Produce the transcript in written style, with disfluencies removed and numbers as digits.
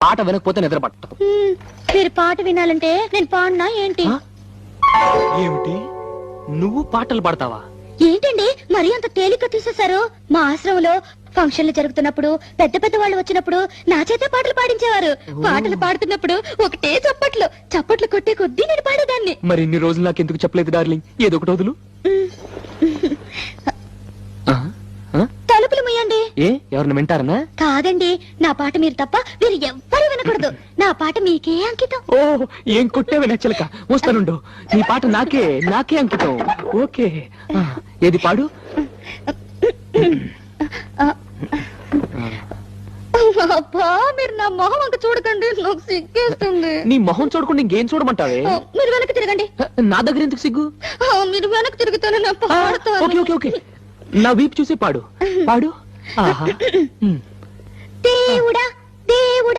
పాట వినకపోతే నిద్ర పట్టదు. మీరు పాట వినాలంటే నేను పాడినా ఏంటి? ఏమిటి, నువ్వు పాటలు పాడతావా? ఏంటండి మరీ అంత తేలిక తీసేశారు? మా ఆశ్రమంలో ఫంక్షన్లు జరుగుతున్నప్పుడు పెద్ద పెద్ద వాళ్ళు వచ్చినప్పుడు నా చేతే పాటలు పాడించేవారు. పాటలు పాడుతున్నప్పుడు ఒకటే చప్పట్లు కొట్టే కొద్దీ నేను పాడేదాన్ని. మరి ఇన్ని రోజులు నాకు ఎందుకు చెప్పలేదు డార్లింగ్? ఏదో ఒకటి వదులు. తలుపులు ముయ్యండి. ఏ ఎవరిని వింటారనా? కాదండి, నా పాట మీరు తప్ప మీరు ఎవ్వరూ వినకూడదు. నా పాట మీకే అంకితం. ఓ ఏం కొట్టేవి నచ్చలక. వస్తానుండు, నీ పాట నాకే అంకితం. ఓకే, ఏది పాడు. అబ్బా, మీరు నా మొహం అంత చూడకండి, నాకు సిగ్గేస్తుంది. నీ మొహం చూడకుండా ఇంకేం చూడమంటావే? మీరు వెనక్కి తిరగండి. నా దగ్గర ఎందుకు సిగ్గు? మీరు వెనక్కి తిరుగుతాను నా పాడతాను. ఓకే ఓకే ఓకే, నా వీపు చూసి పాడు. ఆహా. దేవుడా దేవుడా